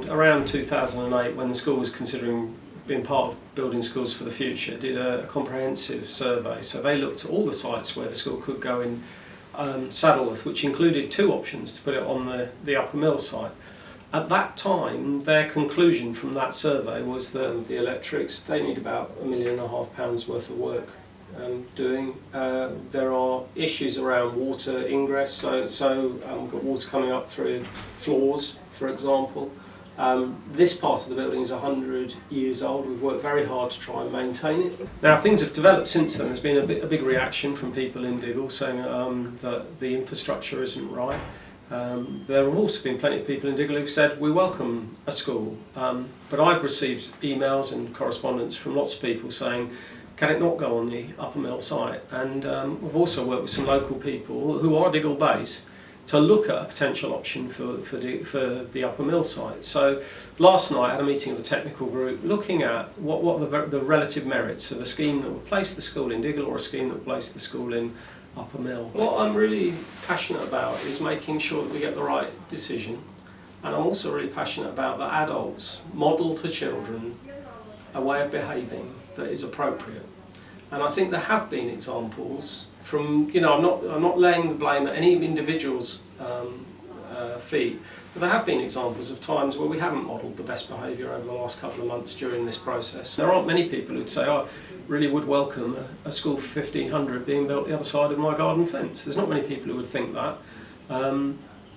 around 2008, when the school was considering being part of building schools for the future, did a comprehensive survey. So they looked at all the sites where the school could go in Saddleworth, which included two options to put it on the Upper Mill site. At that time, their conclusion from that survey was that the electrics, they need about £1.5 million worth of work doing. There are issues around water ingress, so we've got water coming up through floors, for example. This part of the building is 100 years old. We've worked very hard to try and maintain it. Now, things have developed since then. There's been a big reaction from people in Diggle saying that the infrastructure isn't right. There have also been plenty of people in Diggle who've said we welcome a school, but I've received emails and correspondence from lots of people saying, can it not go on the Upper Mill site? And we've also worked with some local people who are Diggle based to look at a potential option for the Upper Mill site. So last night I had a meeting of the technical group looking at what the relative merits of a scheme that would place the school in Diggle or a scheme that would place the school in Upper Mill. What I'm really passionate about is making sure that we get the right decision, and I'm also really passionate about that adults model to children a way of behaving that is appropriate. And I think there have been examples from, I'm not laying the blame at any individual's feet, but there have been examples of times where we haven't modelled the best behaviour over the last couple of months during this process. There aren't many people who'd say, I really would welcome a school for 1,500 being built the other side of my garden fence. There's not many people who would think that.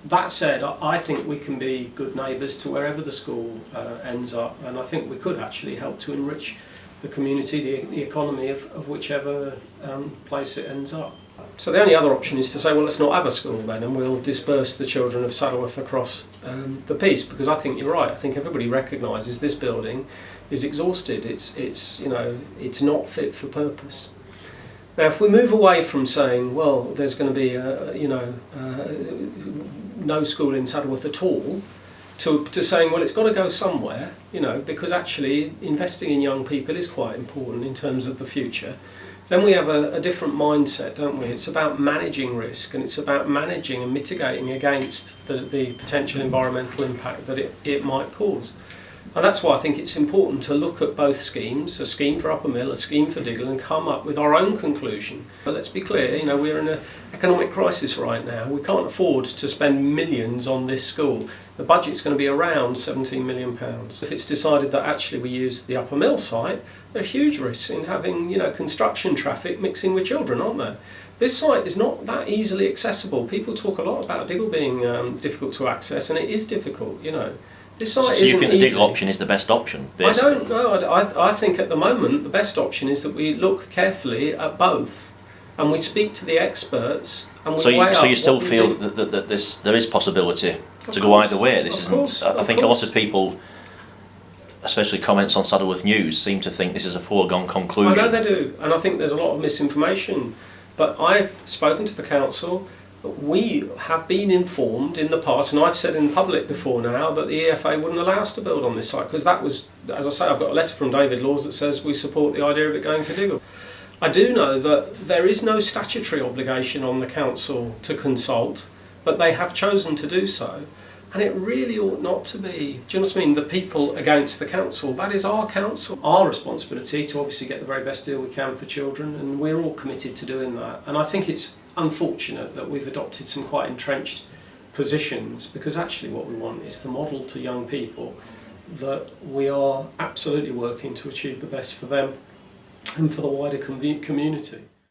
That said, I think we can be good neighbours to wherever the school ends up, and I think we could actually help to enrich the community, the economy of whichever place it ends up. So the only other option is to say, well, let's not have a school then, and we'll disperse the children of Saddleworth across the piece, because I think you're right. I think everybody recognises this building is exhausted. It's not fit for purpose. Now, if we move away from saying, well, there's going to be no school in Saddleworth at all, to saying, well, it's got to go somewhere, because actually investing in young people is quite important in terms of the future, then we have a different mindset, don't we? It's about managing risk, and it's about managing and mitigating against the potential environmental impact that it might cause. And that's why I think it's important to look at both schemes, a scheme for Upper Mill, a scheme for Diggle, and come up with our own conclusion. But let's be clear, we're in an economic crisis right now. We can't afford to spend millions on this school. The budget's going to be around £17 million. If it's decided that actually we use the Upper Mill site, there are huge risks in having construction traffic mixing with children, aren't there? This site is not that easily accessible. People talk a lot about Diggle being difficult to access, and it is difficult, This site so you think the easy. Diggle option is the best option? Basically? I don't know. I think at the moment the best option is that we look carefully at both, and we speak to the experts. And we so you still feel that there is possibility to go either way. This isn't. I think a lot of people, especially comments on Saddleworth News, seem to think this is a foregone conclusion. I know they do, and I think there's a lot of misinformation. But I've spoken to the council. We have been informed in the past, and I've said in public before now, that the EFA wouldn't allow us to build on this site, because that was, as I say, I've got a letter from David Laws that says we support the idea of it going to Diggle. I do know that there is no statutory obligation on the council to consult, but they have chosen to do so, and it really ought not to be. Do you know what I mean? The people against the council. That is our council. Our responsibility to obviously get the very best deal we can for children, and we're all committed to doing that. And I think it's unfortunate that we've adopted some quite entrenched positions, because actually what we want is to model to young people that we are absolutely working to achieve the best for them and for the wider community.